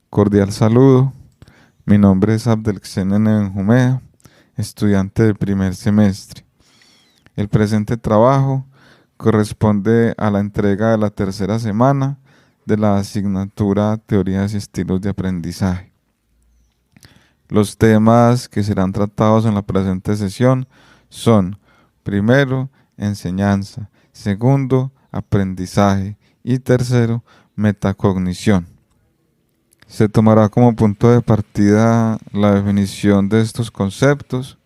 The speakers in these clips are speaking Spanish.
Cordial saludo, mi nombre es Abdelxenen Benjumea, estudiante de primer semestre. El presente trabajo corresponde a la entrega de la tercera semana de la asignatura Teorías y Estilos de Aprendizaje. Los temas que serán tratados en la presente sesión son: primero, enseñanza; segundo, aprendizaje; y tercero, metacognición. Se tomará como punto de partida la definición de estos conceptos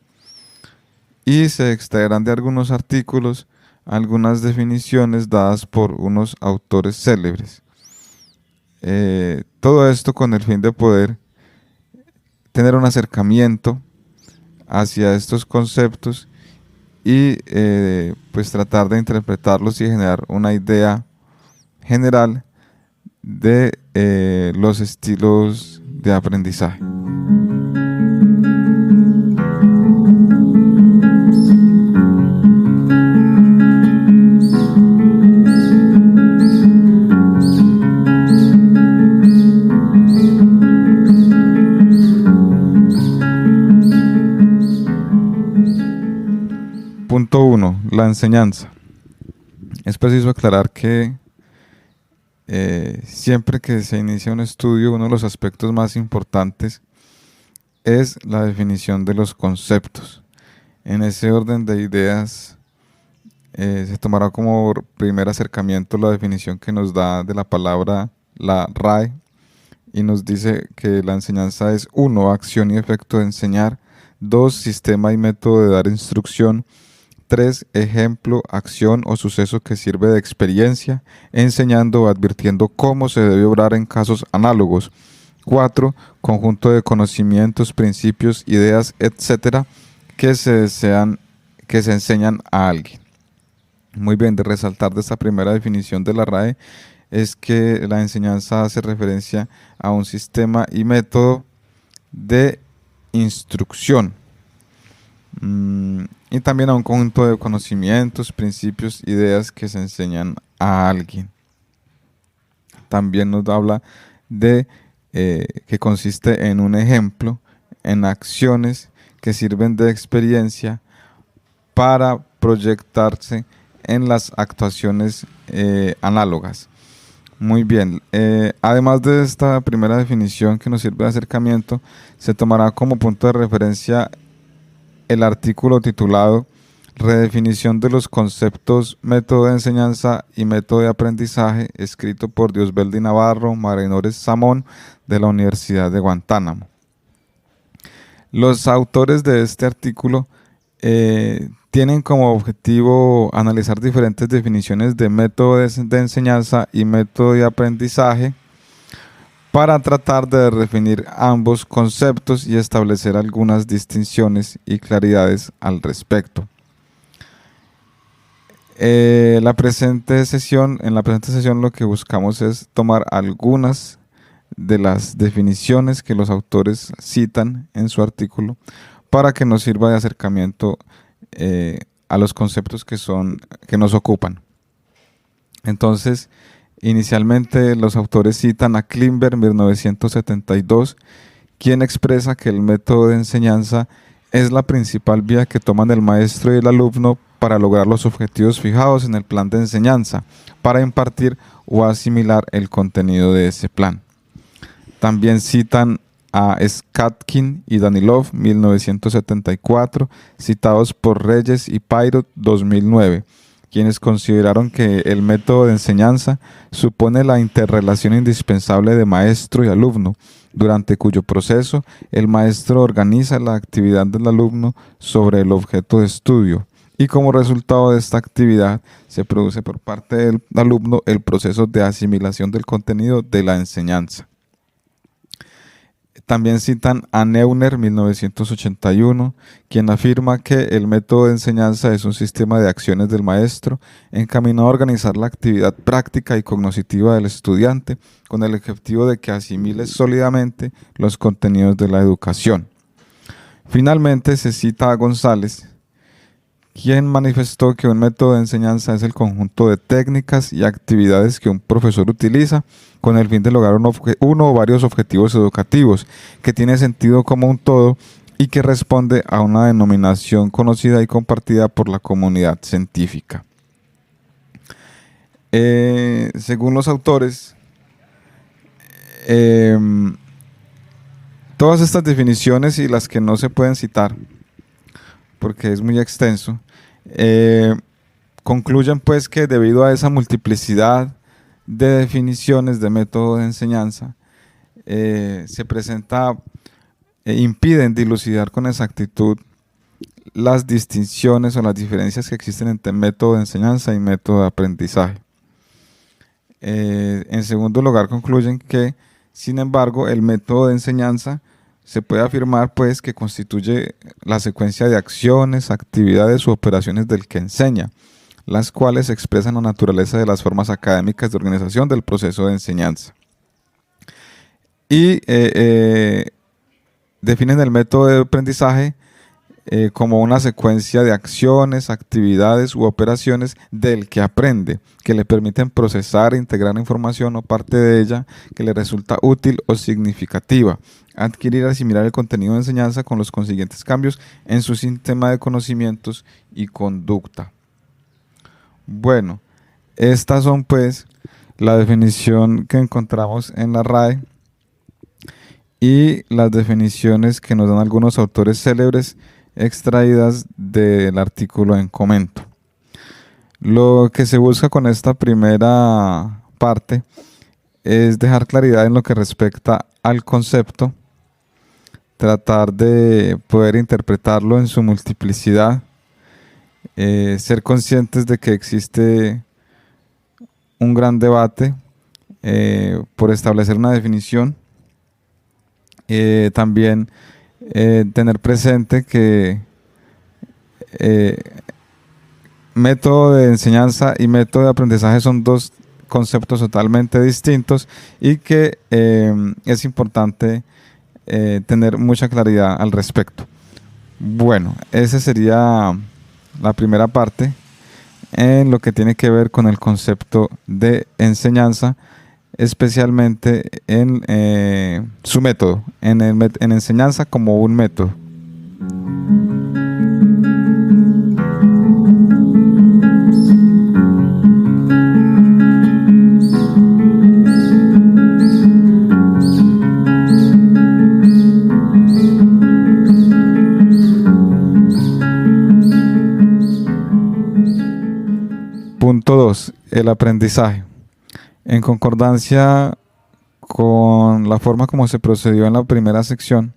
y se extraerán de algunos artículos algunas definiciones dadas por unos autores célebres. Todo esto con el fin de poder tener un acercamiento hacia estos conceptos y pues tratar de interpretarlos y generar una idea general de los estilos de aprendizaje. Punto 1. La enseñanza. Es preciso aclarar que siempre que se inicia un estudio, uno de los aspectos más importantes es la definición de los conceptos. En ese orden de ideas, se tomará como primer acercamiento la definición que nos da de la palabra la RAE, y nos dice que la enseñanza es: 1. Acción y efecto de enseñar; 2. Sistema y método de dar instrucción; 3. Ejemplo, acción o suceso que sirve de experiencia, enseñando o advirtiendo cómo se debe obrar en casos análogos; 4. Conjunto de conocimientos, principios, ideas, etcétera, que se enseñan a alguien. Muy bien, de resaltar de esta primera definición de la RAE es que la enseñanza hace referencia a un sistema y método de instrucción. Y también a un conjunto de conocimientos, principios, ideas que se enseñan a alguien. También nos habla de que consiste en un ejemplo, en acciones que sirven de experiencia para proyectarse en las actuaciones análogas. Muy bien, además de esta primera definición que nos sirve de acercamiento, se tomará como punto de referencia el artículo titulado Redefinición de los conceptos método de enseñanza y método de aprendizaje, escrito por Diosbeldi Navarro, Marinores Samón, de la Universidad de Guantánamo. Los autores de este artículo tienen como objetivo analizar diferentes definiciones de método de enseñanza y método de aprendizaje para tratar de definir ambos conceptos y establecer algunas distinciones y claridades al respecto. En la presente sesión lo que buscamos es tomar algunas de las definiciones que los autores citan en su artículo para que nos sirva de acercamiento a los conceptos que nos ocupan. Entonces, inicialmente los autores citan a Klimber, 1972, quien expresa que el método de enseñanza es la principal vía que toman el maestro y el alumno para lograr los objetivos fijados en el plan de enseñanza, para impartir o asimilar el contenido de ese plan. También citan a Skatkin y Danilov, 1974, citados por Reyes y Pairot, 2009, quienes consideraron que el método de enseñanza supone la interrelación indispensable de maestro y alumno, durante cuyo proceso el maestro organiza la actividad del alumno sobre el objeto de estudio, y como resultado de esta actividad se produce por parte del alumno el proceso de asimilación del contenido de la enseñanza. También citan a Neuner, 1981, quien afirma que el método de enseñanza es un sistema de acciones del maestro encaminado a organizar la actividad práctica y cognitiva del estudiante con el objetivo de que asimile sólidamente los contenidos de la educación. Finalmente se cita a González, quien manifestó que un método de enseñanza es el conjunto de técnicas y actividades que un profesor utiliza con el fin de lograr uno o varios objetivos educativos, que tiene sentido como un todo y que responde a una denominación conocida y compartida por la comunidad científica. Según los autores, todas estas definiciones y las que no se pueden citar, porque es muy extenso, concluyen pues que debido a esa multiplicidad de definiciones de método de enseñanza, se presenta, impiden dilucidar con exactitud las distinciones o las diferencias que existen entre método de enseñanza y método de aprendizaje. En segundo lugar, concluyen que, sin embargo, el método de enseñanza se puede afirmar pues que constituye la secuencia de acciones, actividades u operaciones del que enseña, las cuales expresan la naturaleza de las formas académicas de organización del proceso de enseñanza. Y definen el método de aprendizaje como una secuencia de acciones, actividades u operaciones del que aprende, que le permiten procesar e integrar información o parte de ella que le resulta útil o significativa, adquirir y asimilar el contenido de enseñanza con los consiguientes cambios en su sistema de conocimientos y conducta. Bueno, estas son pues la definición que encontramos en la RAE y las definiciones que nos dan algunos autores célebres extraídas del artículo en comento. Lo que se busca con esta primera parte es dejar claridad en lo que respecta al concepto, tratar de poder interpretarlo en su multiplicidad, ser conscientes de que existe un gran debate por establecer una definición, también tener presente que método de enseñanza y método de aprendizaje son dos conceptos totalmente distintos y que es importante tener mucha claridad al respecto. Bueno, esa sería la primera parte en lo que tiene que ver con el concepto de enseñanza, especialmente en su método, en enseñanza como un método. Punto 2. El aprendizaje. En concordancia con la forma como se procedió en la primera sección,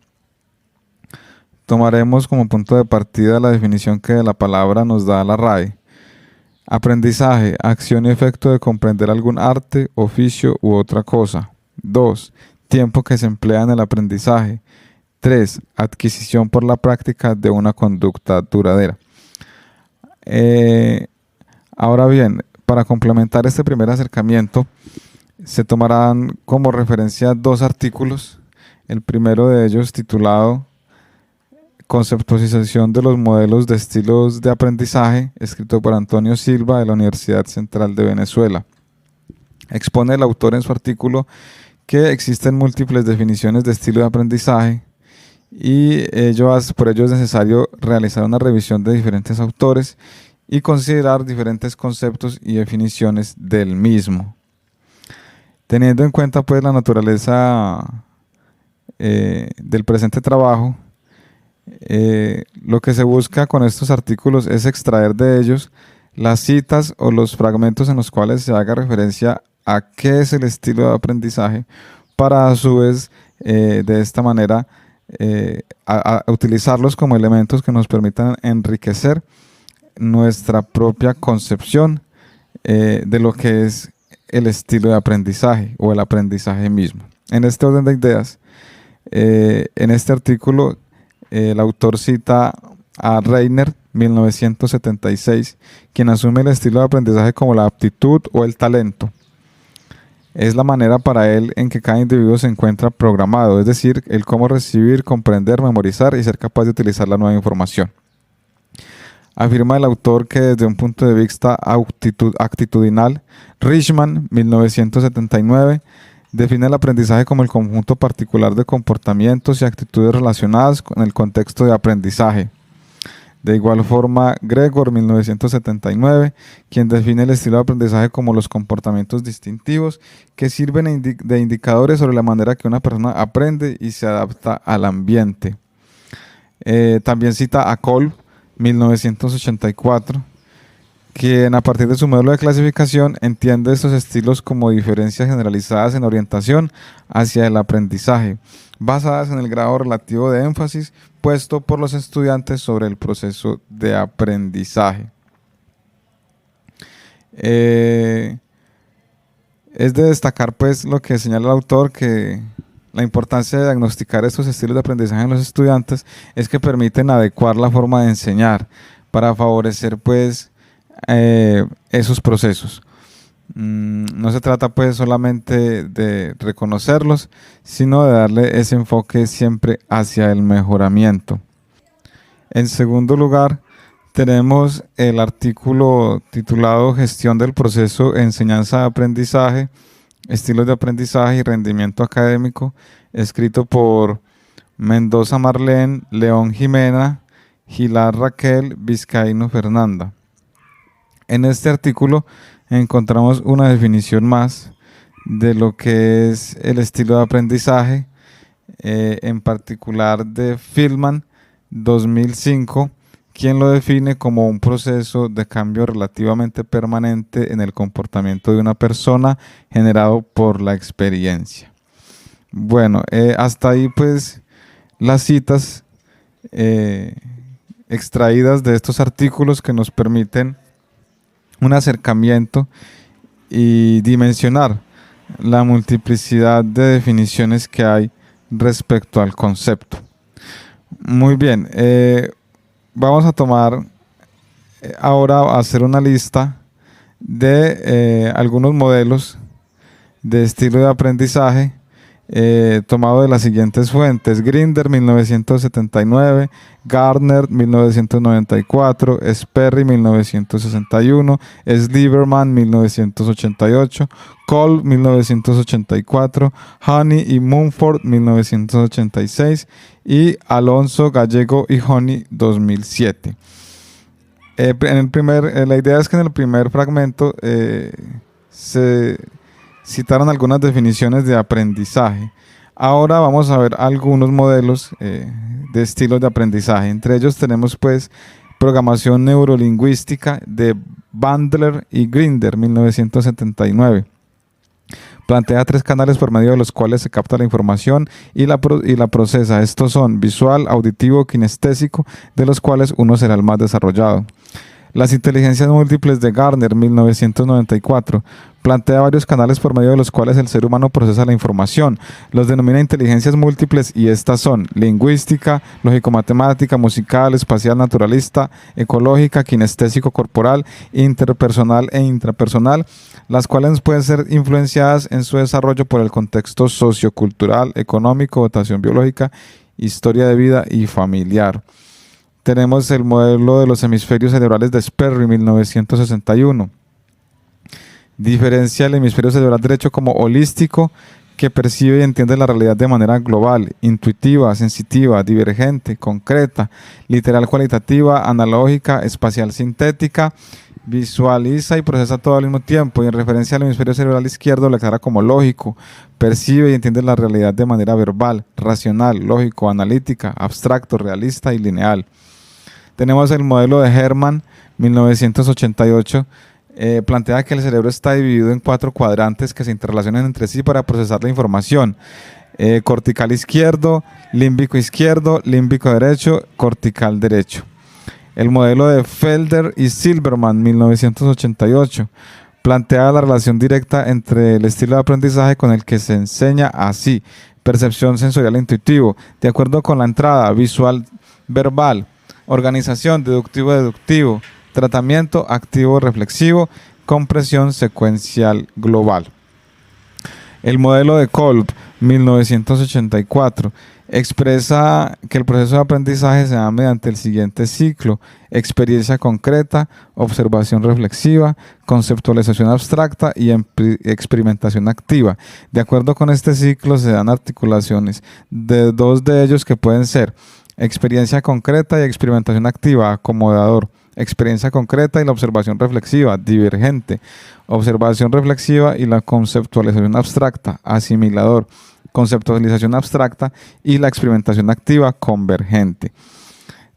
tomaremos como punto de partida la definición que de la palabra nos da la RAE. Aprendizaje, acción y efecto de comprender algún arte, oficio u otra cosa. 2. Tiempo que se emplea en el aprendizaje. 3. Adquisición por la práctica de una conducta duradera. Ahora bien, para complementar este primer acercamiento, se tomarán como referencia dos artículos. El primero de ellos titulado Conceptualización de los modelos de estilos de aprendizaje, escrito por Antonio Silva de la Universidad Central de Venezuela. Expone el autor en su artículo que existen múltiples definiciones de estilo de aprendizaje y por ello es necesario realizar una revisión de diferentes autores y considerar diferentes conceptos y definiciones del mismo. Teniendo en cuenta pues la naturaleza del presente trabajo, lo que se busca con estos artículos es extraer de ellos las citas o los fragmentos en los cuales se haga referencia a qué es el estilo de aprendizaje, para a su vez de esta manera a utilizarlos como elementos que nos permitan enriquecer nuestra propia concepción de lo que es el estilo de aprendizaje o el aprendizaje mismo. En este orden de ideas, En este artículo, el autor cita a Reiner, 1976, quien asume el estilo de aprendizaje como la aptitud o el talento. Es la manera para él en que cada individuo se encuentra programado, es decir, el cómo recibir, comprender, memorizar y ser capaz de utilizar la nueva información. Afirma el autor que desde un punto de vista actitudinal, Richman, 1979, define el aprendizaje como el conjunto particular de comportamientos y actitudes relacionadas con el contexto de aprendizaje. De igual forma, Gregor, 1979, quien define el estilo de aprendizaje como los comportamientos distintivos que sirven de indicadores sobre la manera que una persona aprende y se adapta al ambiente. También cita a Kolb, 1984, quien a partir de su modelo de clasificación entiende estos estilos como diferencias generalizadas en orientación hacia el aprendizaje, basadas en el grado relativo de énfasis puesto por los estudiantes sobre el proceso de aprendizaje. Es de destacar pues lo que señala el autor, que la importancia de diagnosticar estos estilos de aprendizaje en los estudiantes es que permiten adecuar la forma de enseñar para favorecer pues esos procesos. No se trata pues solamente de reconocerlos, sino de darle ese enfoque siempre hacia el mejoramiento. En segundo lugar, tenemos el artículo titulado Gestión del proceso enseñanza-aprendizaje, estilos de aprendizaje y rendimiento académico, escrito por Mendoza Marlene, León Jimena, Gilar Raquel, Vizcaíno Fernanda. En este artículo encontramos una definición más de lo que es el estilo de aprendizaje, en particular de Fillman, 2005, quien lo define como un proceso de cambio relativamente permanente en el comportamiento de una persona generado por la experiencia. Bueno, hasta ahí pues las citas extraídas de estos artículos que nos permiten un acercamiento y dimensionar la multiplicidad de definiciones que hay respecto al concepto. Muy bien, vamos a tomar ahora a hacer una lista de algunos modelos de estilo de aprendizaje tomado de las siguientes fuentes: Grinder, 1979, Gardner, 1994, Sperry, 1961, Sliberman, 1988, Kolb, 1984, Honey y Mumford, 1986, y Alonso, Gallego y Honey, 2007. La idea es que en el primer fragmento se citaron algunas definiciones de aprendizaje. Ahora vamos a ver algunos modelos de estilos de aprendizaje. Entre ellos tenemos pues programación neurolingüística de Bandler y Grinder, 1979. Plantea 3 canales por medio de los cuales se capta la información y la procesa. Estos son visual, auditivo, kinestésico, de los cuales uno será el más desarrollado. Las inteligencias múltiples de Gardner, 1994, plantea varios canales por medio de los cuales el ser humano procesa la información. Los denomina inteligencias múltiples y estas son lingüística, lógico-matemática, musical, espacial, naturalista, ecológica, kinestésico, corporal, interpersonal e intrapersonal, las cuales pueden ser influenciadas en su desarrollo por el contexto sociocultural, económico, dotación biológica, historia de vida y familiar. Tenemos el modelo de los hemisferios cerebrales de Sperry, 1961. Diferencia el hemisferio cerebral derecho como holístico, que percibe y entiende la realidad de manera global, intuitiva, sensitiva, divergente, concreta, literal cualitativa, analógica, espacial sintética, visualiza y procesa todo al mismo tiempo, y en referencia al hemisferio cerebral izquierdo lo declara como lógico, percibe y entiende la realidad de manera verbal, racional, lógico, analítica, abstracto, realista y lineal. Tenemos el modelo de Herman, 1988, plantea que el cerebro está dividido en 4 cuadrantes que se interrelacionan entre sí para procesar la información. Cortical izquierdo, límbico derecho, cortical derecho. El modelo de Felder y Silberman, 1988, plantea la relación directa entre el estilo de aprendizaje con el que se enseña así, percepción sensorial e intuitivo, de acuerdo con la entrada visual verbal, organización deductivo-deductivo, tratamiento activo-reflexivo, compresión secuencial global. El modelo de Kolb, 1984, expresa que el proceso de aprendizaje se da mediante el siguiente ciclo: experiencia concreta, observación reflexiva, conceptualización abstracta y experimentación activa. De acuerdo con este ciclo se dan articulaciones de dos de ellos que pueden ser experiencia concreta y experimentación activa, acomodador; experiencia concreta y la observación reflexiva, divergente; observación reflexiva y la conceptualización abstracta, asimilador; conceptualización abstracta y la experimentación activa, convergente.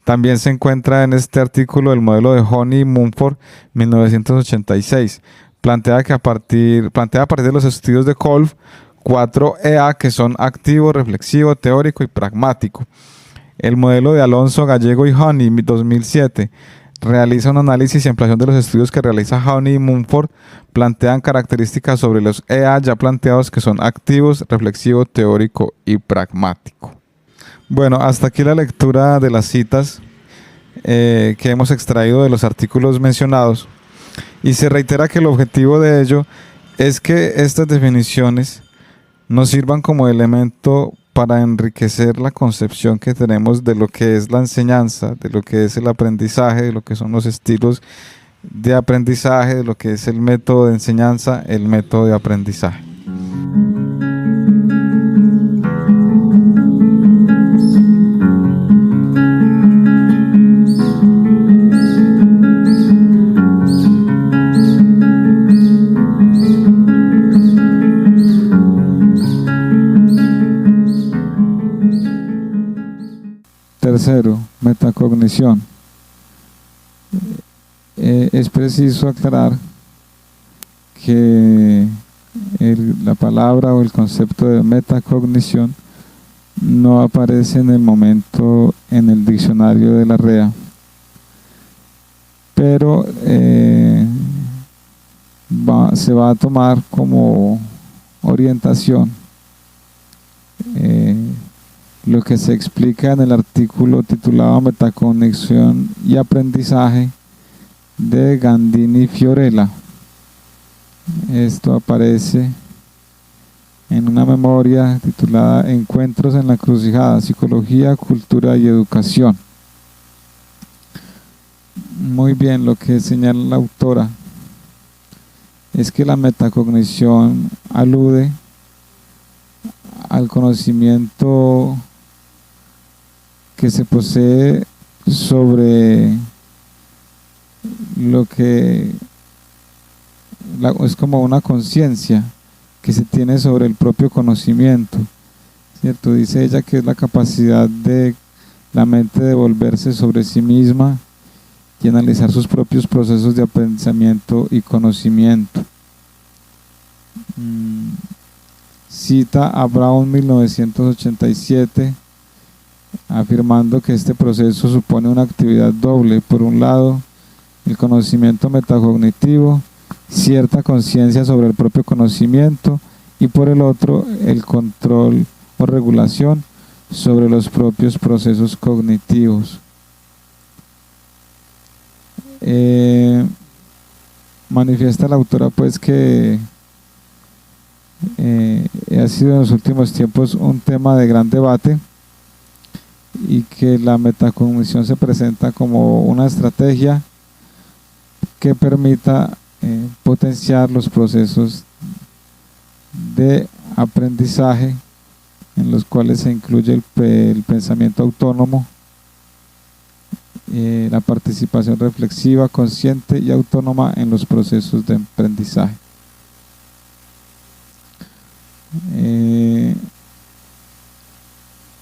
También se encuentra en este artículo el modelo de Honey y Mumford, 1986. Plantea a partir de los estudios de Kolb 4 EA que son activo, reflexivo, teórico y pragmático. El modelo de Alonso, Gallego y Honey, 2007, realiza un análisis y ampliación de los estudios que realiza Honey y Mumford. Plantean características sobre los EA ya planteados que son activos, reflexivo, teórico y pragmático. Bueno, hasta aquí la lectura de las citas que hemos extraído de los artículos mencionados, y se reitera que el objetivo de ello es que estas definiciones nos sirvan como elemento para enriquecer la concepción que tenemos de lo que es la enseñanza, de lo que es el aprendizaje, de lo que son los estilos de aprendizaje, de lo que es el método de enseñanza, el método de aprendizaje. Tercero, metacognición. Es preciso aclarar que la palabra o el concepto de metacognición no aparece en el momento en el diccionario de la REA, pero se va a tomar como orientación lo que se explica en el artículo titulado Metacognición y Aprendizaje de Gandini Fiorella. Esto aparece en una memoria titulada Encuentros en la Encrucijada, Psicología, Cultura y Educación. Muy bien, lo que señala la autora es que la metacognición alude al conocimiento que se posee sobre lo que es como una conciencia que se tiene sobre el propio conocimiento, ¿cierto? Dice ella que es la capacidad de la mente de volverse sobre sí misma y analizar sus propios procesos de pensamiento y conocimiento. Cita a Brown, 1987, afirmando que este proceso supone una actividad doble: por un lado, el conocimiento metacognitivo, cierta conciencia sobre el propio conocimiento, y por el otro, el control o regulación sobre los propios procesos cognitivos. Manifiesta la autora pues que ha sido en los últimos tiempos un tema de gran debate, y que la metacognición se presenta como una estrategia que permita potenciar los procesos de aprendizaje, en los cuales se incluye el pensamiento autónomo, la participación reflexiva, consciente y autónoma en los procesos de aprendizaje.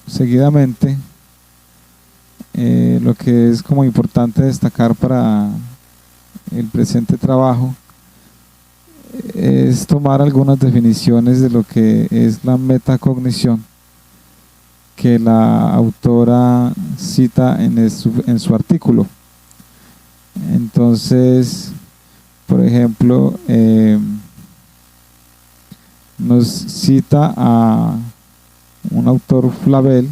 Seguidamente, lo que es como importante destacar para el presente trabajo es tomar algunas definiciones de lo que es la metacognición que la autora cita en su artículo. Entonces, por ejemplo, nos cita a un autor Flavel,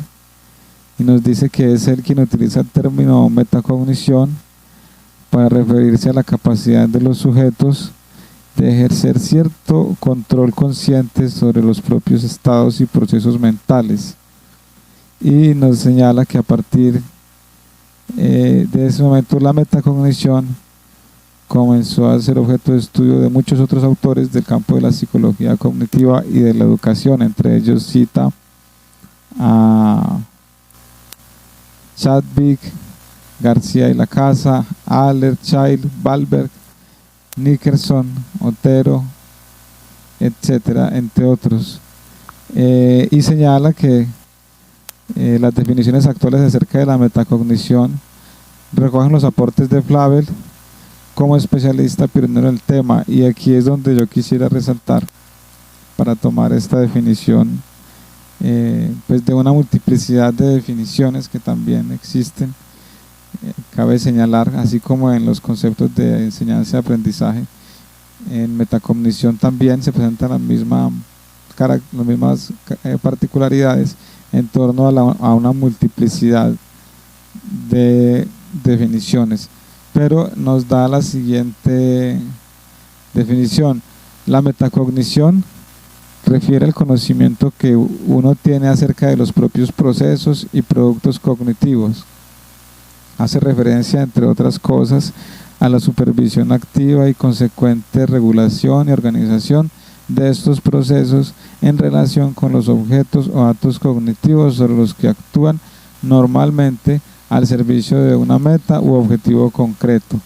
y nos dice que es él quien utiliza el término metacognición para referirse a la capacidad de los sujetos de ejercer cierto control consciente sobre los propios estados y procesos mentales, y nos señala que a partir de ese momento la metacognición comenzó a ser objeto de estudio de muchos otros autores del campo de la psicología cognitiva y de la educación. Entre ellos cita a Chadwick, García y la Casa, Aller, Child, Wahlberg, Nickerson, Otero, etcétera, entre otros. Y señala que las definiciones actuales acerca de la metacognición recogen los aportes de Flavel como especialista pionero en el tema, y aquí es donde yo quisiera resaltar para tomar esta definición, pues de una multiplicidad de definiciones que también existen. Cabe señalar, así como en los conceptos de enseñanza y aprendizaje, en metacognición también se presentan las mismas particularidades en torno a una multiplicidad de definiciones, pero nos da la siguiente definición: la metacognición refiere al conocimiento que uno tiene acerca de los propios procesos y productos cognitivos. Hace referencia, entre otras cosas, a la supervisión activa y consecuente regulación y organización de estos procesos en relación con los objetos o actos cognitivos sobre los que actúan normalmente al servicio de una meta u objetivo concreto.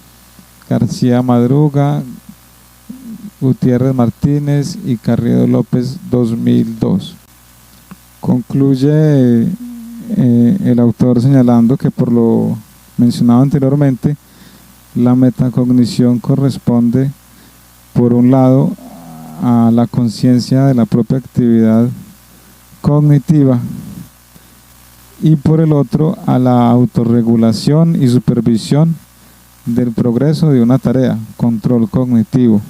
García Madruga, Gutiérrez Martínez y Carriedo López, 2002. Concluye el autor señalando que, por lo mencionado anteriormente, la metacognición corresponde, por un lado, a la conciencia de la propia actividad cognitiva, y por el otro a la autorregulación y supervisión del progreso de una tarea, control cognitivo.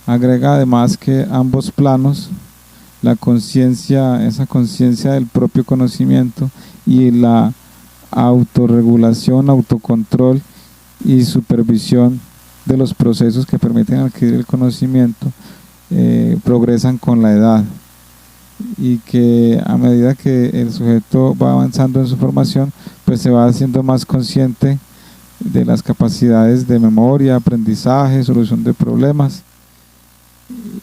Agrega además que ambos planos, la conciencia, esa conciencia del propio conocimiento, y la autorregulación, autocontrol y supervisión de los procesos que permiten adquirir el conocimiento, progresan con la edad, y que a medida que el sujeto va avanzando en su formación, pues se va haciendo más consciente de las capacidades de memoria, aprendizaje, solución de problemas,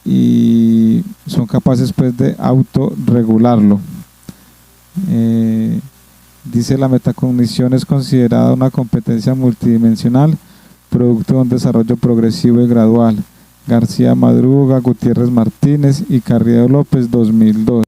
y son capaces pues de autorregularlo. Dice: la metacognición es considerada una competencia multidimensional, producto de un desarrollo progresivo y gradual. García Madruga, Gutiérrez Martínez y Carriedo López, 2002.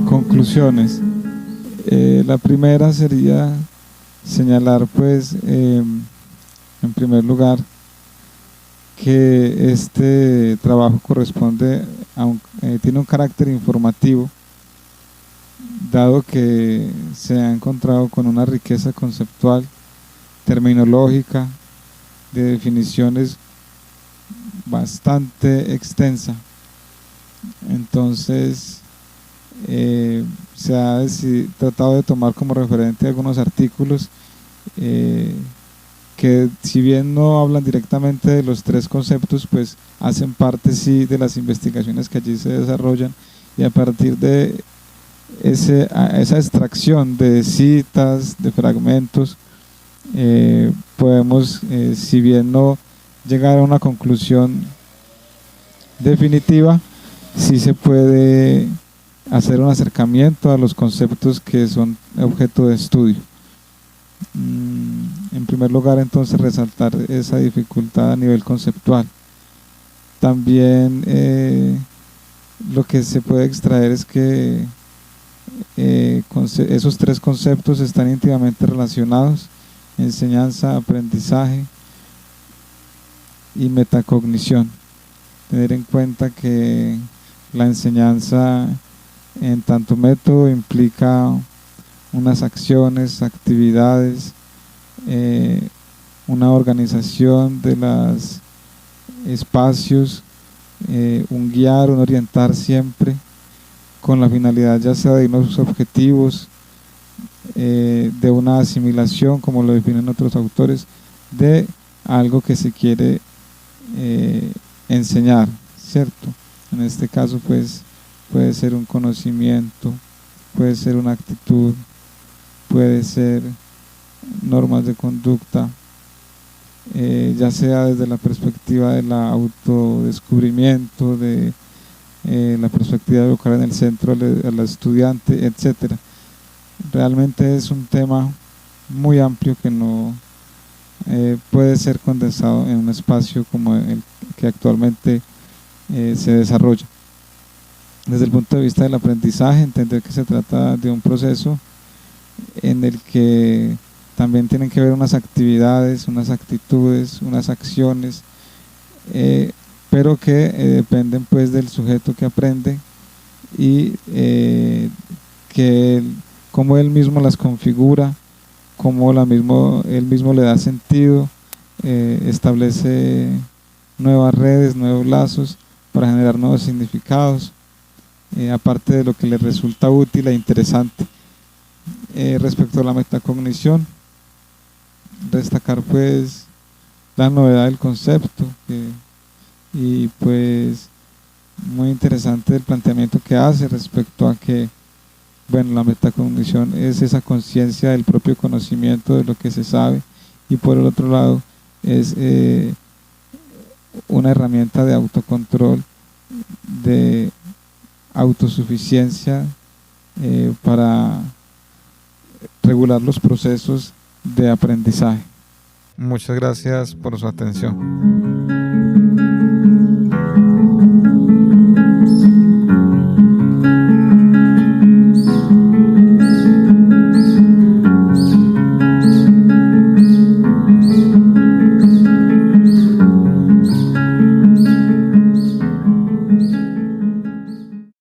Conclusiones. La primera sería señalar, pues, en primer lugar, que este trabajo corresponde tiene un carácter informativo, dado que se ha encontrado con una riqueza conceptual, terminológica, de definiciones bastante extensa. Entonces, se ha tratado de tomar como referente algunos artículos que, si bien no hablan directamente de los tres conceptos, pues hacen parte sí de las investigaciones que allí se desarrollan, y a partir de esa extracción de citas, de fragmentos, podemos, si bien no llegar a una conclusión definitiva, sí se puede hacer un acercamiento a los conceptos que son objeto de estudio. En primer lugar, entonces, resaltar esa dificultad a nivel conceptual. También lo que se puede extraer es que esos tres conceptos están íntimamente relacionados: enseñanza, aprendizaje y metacognición. tener en cuenta que la enseñanza en tanto método implica unas acciones, actividades, una organización de los espacios, un guiar, un orientar siempre con la finalidad ya sea de unos objetivos, de una asimilación, como lo definen otros autores, de algo que se quiere enseñar, ¿cierto? En este caso, pues, puede ser un conocimiento, puede ser una actitud, puede ser normas de conducta, ya sea desde la perspectiva del autodescubrimiento, de la perspectiva de educar en el centro al estudiante, etcétera. Realmente es un tema muy amplio que no puede ser condensado en un espacio como el que actualmente se desarrolla. Desde el punto de vista del aprendizaje, entender que se trata de un proceso en el que también tienen que ver unas actividades, unas actitudes, unas acciones, pero que dependen pues del sujeto que aprende y que cómo él mismo las configura, cómo él mismo le da sentido, establece nuevas redes, nuevos lazos para generar nuevos significados, aparte de lo que le resulta útil e interesante. Respecto a la metacognición, destacar pues la novedad del concepto y pues muy interesante el planteamiento que hace respecto a que, bueno, la metacognición es esa conciencia del propio conocimiento de lo que se sabe, y por el otro lado es una herramienta de autocontrol, de autosuficiencia, para regular los procesos de aprendizaje. Muchas gracias por su atención.